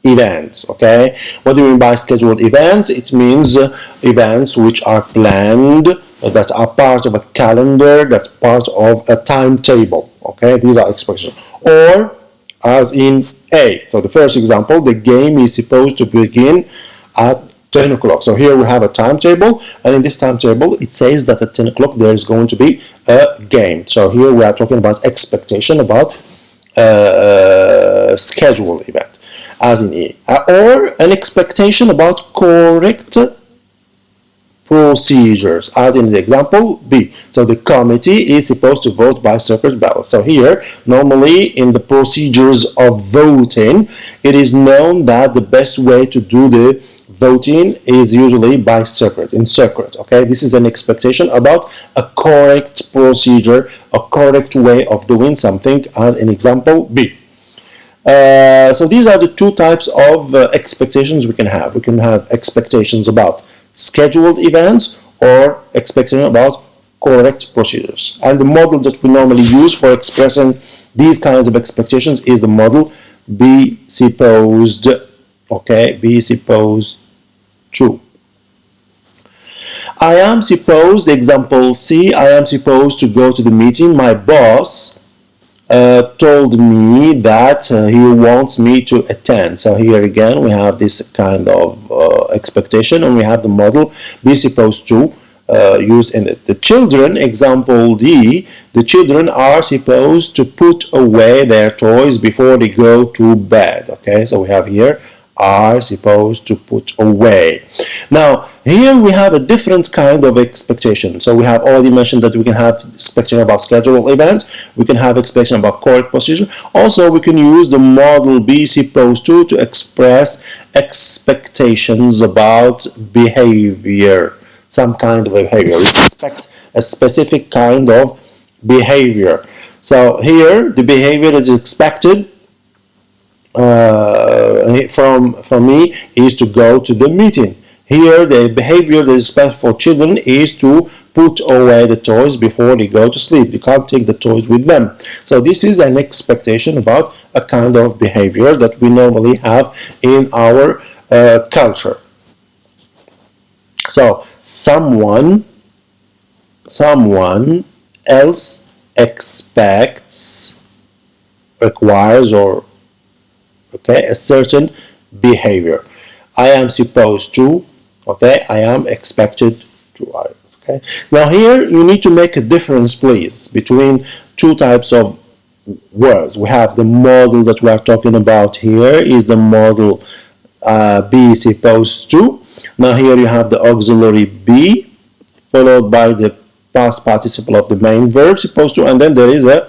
events. Okay, what do we mean by scheduled events? It means events which are planned, that are part of a calendar, that's part of a timetable. Okay, these are expectations. Or as in A, so the first example, the game is supposed to begin at 10 o'clock. So here we have a timetable, and in this timetable it says that at 10 o'clock there is going to be a game. So here we are talking about expectation about scheduled event, as in E. Or an expectation about correct procedures, as in the example B. So the committee is supposed to vote by secret ballot. So here, normally in the procedures of voting, it is known that the best way to do the voting is usually by in secret. Okay, this is an expectation about a correct procedure, a correct way of doing something, as in example B. So these are the two types of expectations we can have. We can have expectations about scheduled events or expectation about correct procedures. And the model that we normally use for expressing these kinds of expectations is the model be supposed. Okay, be supposed to. I am supposed, example C, I am supposed to go to the meeting. My boss told me that he wants me to attend. So here again we have this kind of expectation, and we have the model be supposed to used in it. The children, example D, the children are supposed to put away their toys before they go to bed. Okay, so we have here are supposed to put away. Now here we have a different kind of expectation. So we have already mentioned that we can have expectation about scheduled events, we can have expectation about correct procedure. Also we can use the model be supposed to express expectations about behavior, some kind of behavior. We expect a specific kind of behavior. So here the behavior that is expected from me is to go to the meeting. Here the behavior that is expected for children is to put away the toys before they go to sleep. They can't take the toys with them. So this is an expectation about a kind of behavior that we normally have in our culture. So someone else expects, requires, or okay, a certain behavior. I am supposed to, okay, I am expected to. Okay. Now here you need to make a difference, please, between two types of words. We have the model that we are talking about here is the model be supposed to. Now here you have the auxiliary be followed by the past participle of the main verb supposed to, and then there is a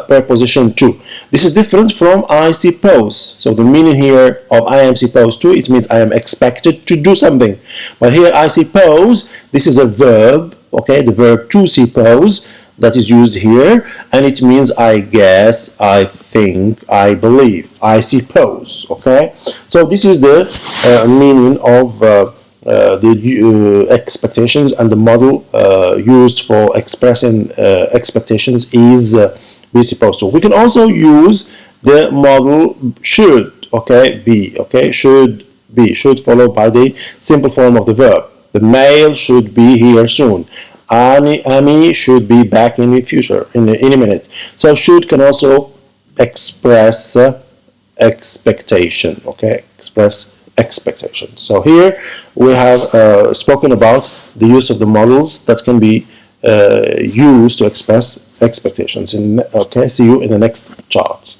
preposition to. This is different from I suppose. So the meaning here of I am supposed to, it means I am expected to do something. But here I suppose, this is a verb, okay, the verb to suppose that is used here, and it means I guess, I think, I believe, I suppose. Okay, so this is the meaning of the expectations, and the model used for expressing expectations is be supposed to. We can also use the model should, okay, be, okay, should be, should followed by the simple form of the verb. The mail should be here soon. Amy should be back in the future, in a minute. So should can also express expectation, okay, express expectation. So here we have spoken about the use of the models that can be used to express expectations. Okay, see you in the next chart.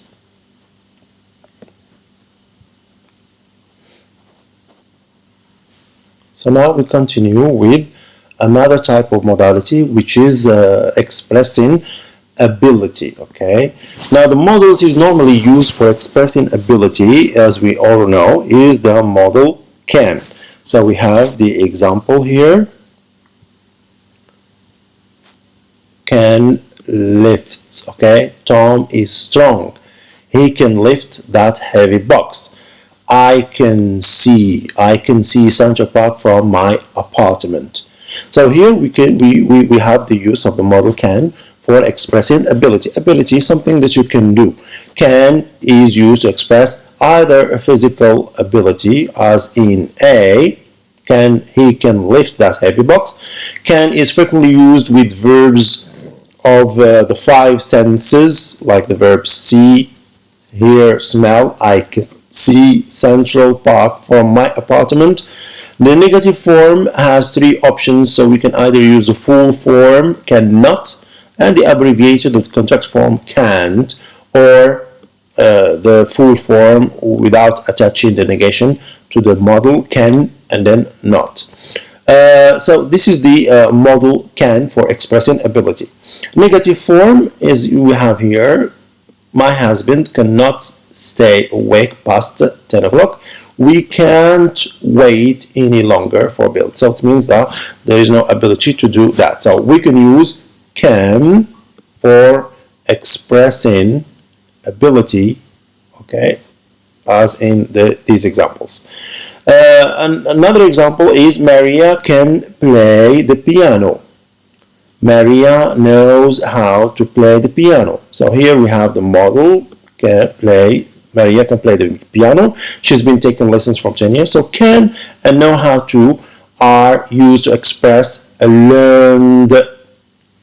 So now we continue with another type of modality, which is expressing ability. Okay, now the model that is normally used for expressing ability, as we all know, is the model can. So we have the example here. Can lifts. Okay, Tom is strong. He can lift that heavy box. I can see Central Park from my apartment. So here we have the use of the model can for expressing ability. Ability is something that you can do. Can is used to express either a physical ability, as in A, he can lift that heavy box. Can is frequently used with verbs of the five senses, like the verb see, hear, smell. I can see Central Park from my apartment. The negative form has three options, so we can either use the full form, cannot, and the abbreviated or contract form, can't, or the full form without attaching the negation to the modal, can, and then not. So this is the modal can for expressing ability. Negative form is we have here, my husband cannot stay awake past 10 o'clock. We can't wait any longer for Bill. So it means that there is no ability to do that. So we can use can for expressing ability, okay, as in these examples. And another example is Maria can play the piano. Maria knows how to play the piano. So here we have the modal can play. Maria can play the piano. She's been taking lessons for 10 years. So can and know how to are used to express a learned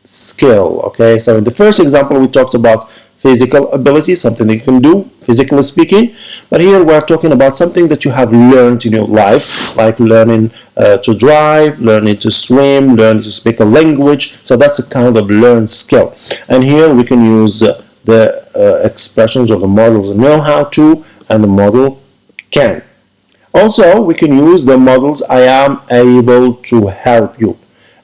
skill. Okay, so in the first example we talked about physical ability, something that you can do, physically speaking. But here we're talking about something that you have learned in your life, like learning to drive, learning to swim, learning to speak a language. So that's a kind of learned skill. And here we can use the expressions of the modals know how to and the modal can. Also, we can use the modals I am able to help you.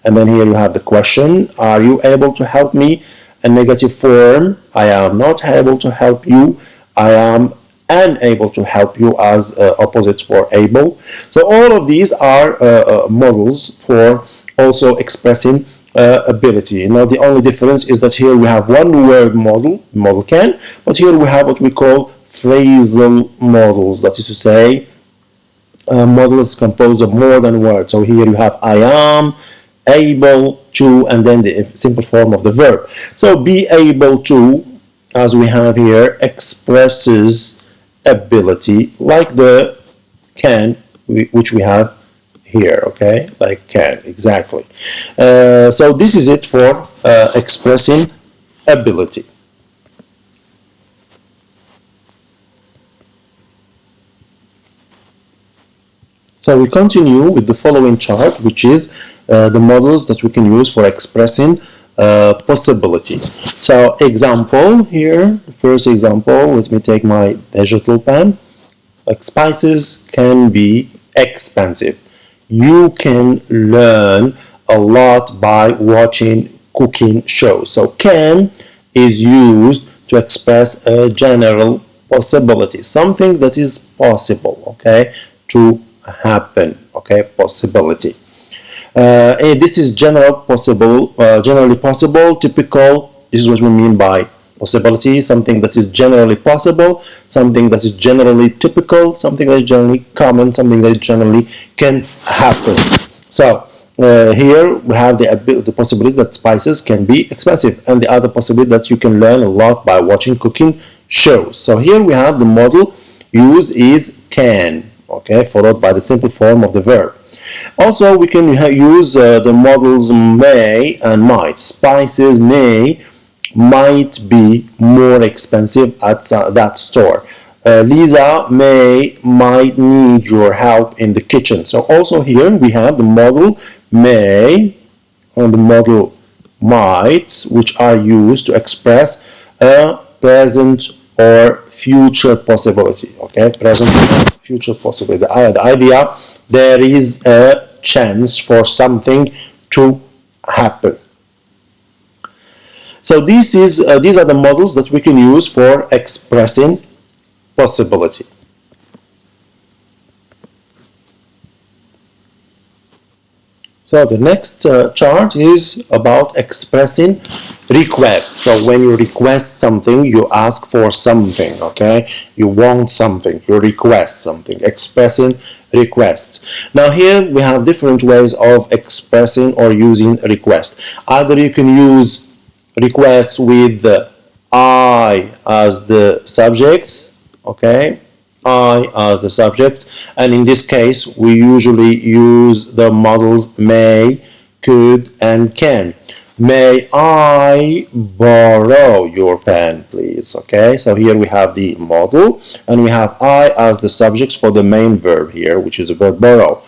And then here you have the question, are you able to help me? A negative form, I am not able to help you. I am unable to help you as opposites for able. So all of these are modals for also expressing ability. Now the only difference is that here we have one word modal can, but here we have what we call phrasal modals. That is to say, modal is composed of more than words. So here you have I am able to, and then the simple form of the verb. So be able to, as we have here, expresses ability, like the can, which we have here, okay, like can, exactly. So this is it for expressing ability. So we continue with the following chart, which is the models that we can use for expressing possibility. So example here, first example, let me take my digital pen. Like spices can be expensive. You can learn a lot by watching cooking shows. So can is used to express a general possibility, something that is possible, okay, to happen, okay, possibility. This is generally possible, typical. This is what we mean by possibility, something that is generally possible, something that is generally typical, something that is generally common, something that generally can happen. So here we have the possibility that spices can be expensive, and the other possibility that you can learn a lot by watching cooking shows. So here we have the modal use is can, okay, followed by the simple form of the verb. Also, we can use the modals may and might. Spices might be more expensive at that store. Lisa might need your help in the kitchen. So also here we have the modal may and the modal might, which are used to express a present or future possibility. Okay, present or future possibility. The idea, there is a chance for something to happen. So these are the models that we can use for expressing possibility. So the next chart is about expressing request. So when you request something, you ask for something, okay? You want something, you request something, expressing requests. Now here we have different ways of expressing or using request. Either you can use request with I as the subject, okay? I as the subject, and in this case we usually use the modals may, could, and can. May I borrow your pen, please? Okay, so here we have the modal, and we have I as the subject for the main verb here, which is the verb borrow.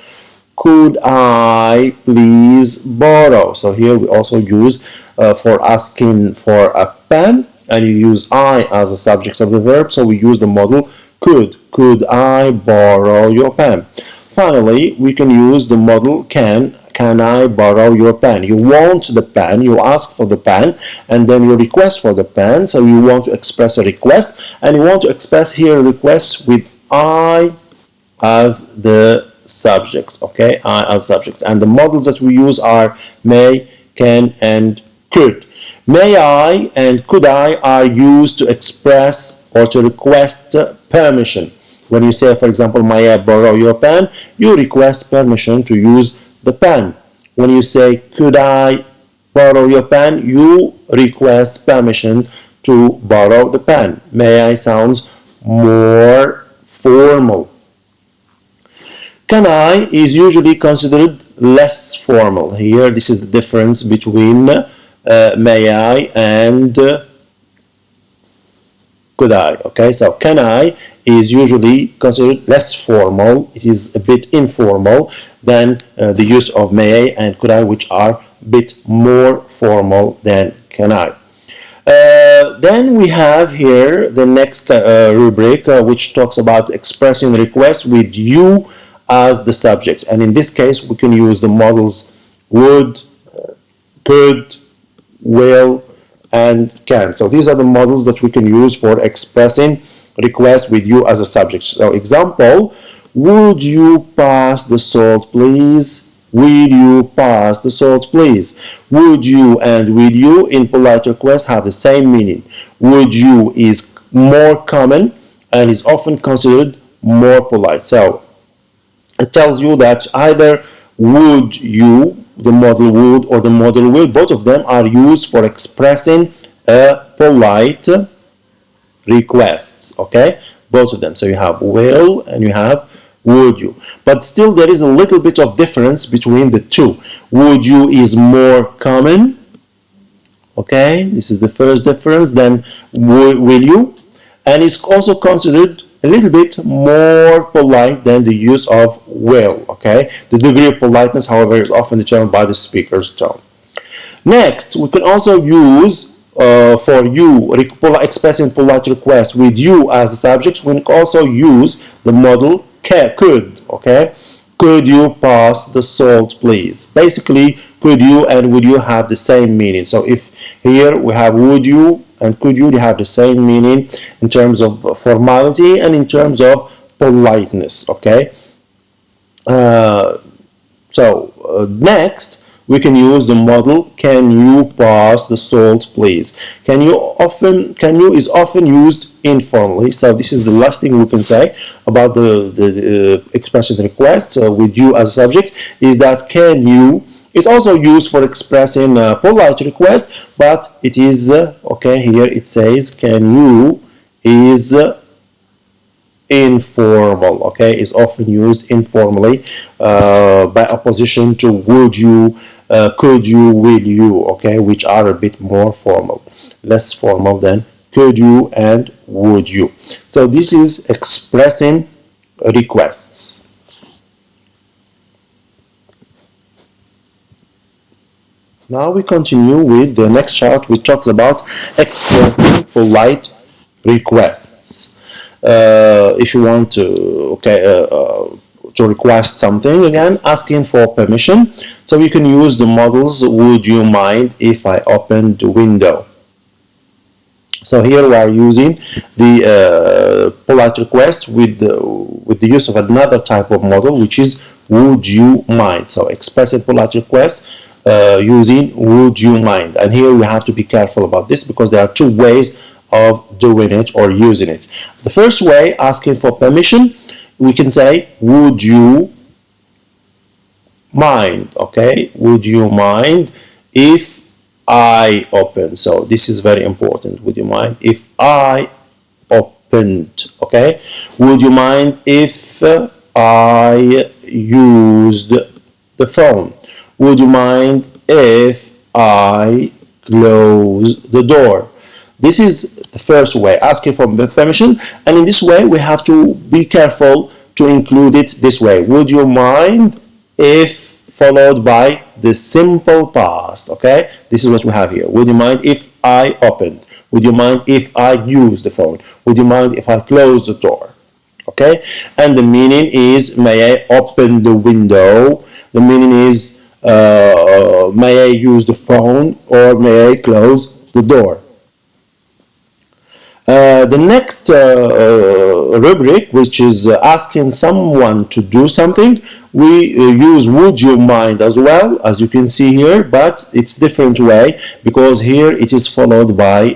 Could I please borrow? So here we also use for asking for a pen, and you use I as a subject of the verb, so we use the modal could. Could I borrow your pen? Finally, we can use the modal can. Can I borrow your pen? You want the pen, you ask for the pen, and then you request for the pen. So you want to express a request, and you want to express here a request with I as the subject. Okay, I as subject, and the models that we use are may, can, and could. May I and could I are used to express or to request permission. When you say, for example, may I borrow your pen, you request permission to use the pen. When you say, could I borrow your pen, you request permission to borrow the pen. May I sounds more formal. Can I is usually considered less formal. Here, this is the difference between may I and could I. Okay, so can I is usually considered less formal. It is a bit informal than the use of may I and could I, which are a bit more formal than can I. Then we have here the next rubric, which talks about expressing requests with you as the subjects, and in this case we can use the modals would, could, will, and can. So these are the models that we can use for expressing requests with you as a subject. So example, would you pass the salt please? Will you pass the salt please? Would you and will you in polite request have the same meaning. Would you is more common and is often considered more polite. So it tells you that either would you, the modal would, or the modal will, both of them are used for expressing a polite request. Okay, both of them. So you have will and you have would you, but still there is a little bit of difference between the two. Would you is more common. Okay, this is the first difference. Then will you, and it's also considered a little bit more polite than the use of will. Okay, the degree of politeness, however, is often determined by the speaker's tone. Next, we can also use for you expressing polite requests with you as the subject. We can also use the modal could. Okay, could you pass the salt please? Basically, could you and would you have the same meaning. So if here we have would you and could you, they have the same meaning in terms of formality and in terms of politeness. Okay, next we can use the modal can you pass the salt please. Can you is often used informally. So this is the last thing we can say about the expression request with you as a subject, is that can you is also used for expressing a polite request, but it is okay, here it says can you is informal. Okay, is often used informally by opposition to would you, could you, will you. Okay, which are a bit more formal, less formal than could you and would you. So this is expressing requests. Now we continue with the next chart, which talks about expressing polite requests. If you want to request something, again asking for permission, so you can use the modals would you mind if I open the window. So here we are using the polite request with the use of another type of modal, which is would you mind. So expressing polite request using would you mind, and here we have to be careful about this because there are two ways of doing it or using it. The first way, asking for permission, we can say would you mind. Okay, would you mind if I open? So this is very important. Would you mind if I open? opened. Okay, would you mind if I used the phone? Would you mind if I close the door? This is the first way, asking for permission, and in this way we have to be careful to include it this way. Would you mind if followed by the simple past? Okay, this is what we have here. Would you mind if I opened? Would you mind if I use the phone? Would you mind if I close the door? Okay, and the meaning is, may I open the window? The meaning is, may I use the phone, or may I close the door? The next rubric, which is asking someone to do something, we use would you mind as well, as you can see here, but it's different way, because here it is followed by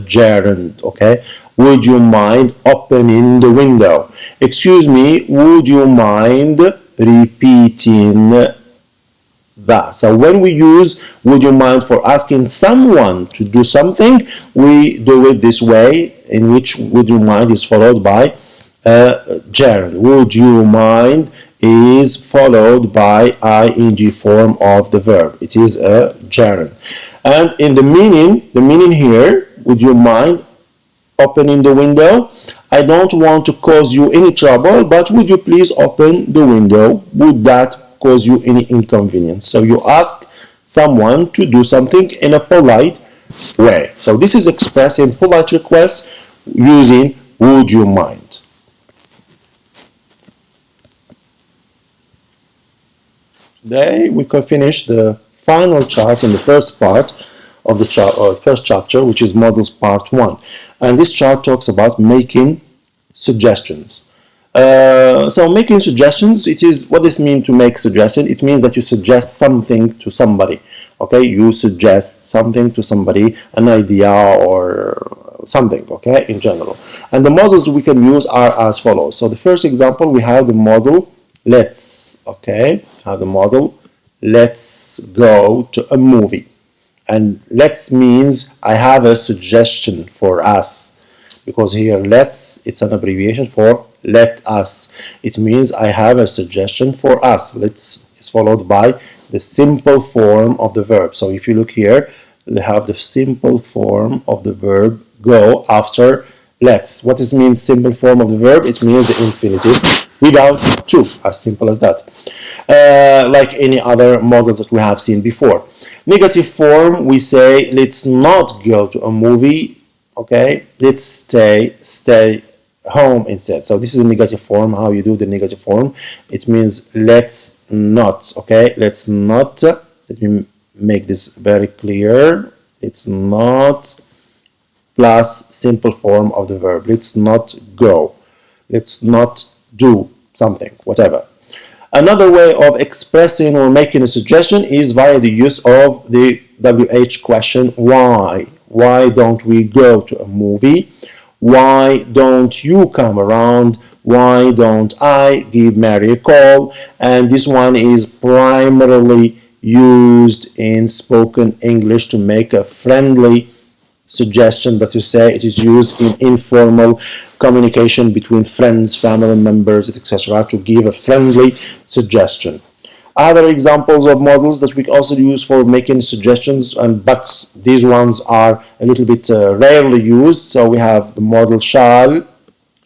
gerund. Okay, would you mind opening the window? Excuse me, would you mind repeating that? So when we use would you mind for asking someone to do something, we do it this way, in which would you mind is followed by gerund. Would you mind is followed by ing form of the verb. It is a gerund. And in the meaning here, would you mind opening the window? I don't want to cause you any trouble, but would you please open the window? Would that cause you any inconvenience? So you ask someone to do something in a polite way. So this is expressing polite requests using would you mind. Today we can finish the final chart in the first part of the first chapter, which is Models Part 1. And this chart talks about making suggestions. So making suggestions, it is, what does it mean to make suggestion? It means that you suggest something to somebody. Okay, you suggest something to somebody, an idea or something, okay, in general. And the models we can use are as follows. So the first example, we have the model let's. Okay, have the model let's go to a movie. And let's means I have a suggestion for us, because here let's, it's an abbreviation for let us. It means I have a suggestion for us. Let's is followed by the simple form of the verb. So if you look here, we have the simple form of the verb go after let's. What does it mean, simple form of the verb? It means the infinitive without to, as simple as that. Like any other model that we have seen before. Negative form, we say let's not go to a movie. Okay, let's stay home instead. So this is a negative form. How you do the negative form? It means let's not. Okay, let's not. Let me make this very clear. It's not plus simple form of the verb. Let's not go. Let's not do something, whatever. Another way of expressing or making a suggestion is via the use of the WH question, why? Why don't we go to a movie? Why don't you come around? Why don't I give Mary a call? And this one is primarily used in spoken English to make a friendly suggestion that you say. It is used in informal communication between friends, family members, etc., to give a friendly suggestion. Other examples of models that we also use for making suggestions and buts, these ones are a little bit rarely used. So we have the model shall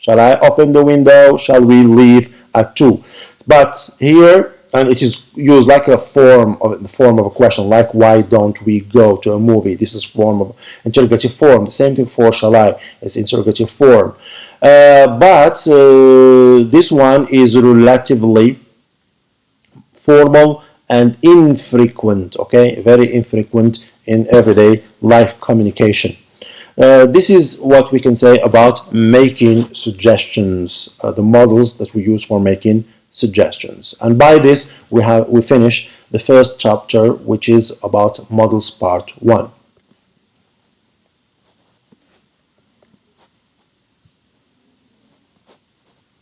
I open the window? Shall we leave at 2? But here, and it is used like a form of the form of a question, like why don't we go to a movie? This is form of interrogative form. The same thing for shall I is interrogative form. But this one is relatively formal and infrequent. Okay, very infrequent in everyday life communication. This is what we can say about making suggestions, the models that we use for making suggestions. And by this we finish the first chapter, which is about models part 1.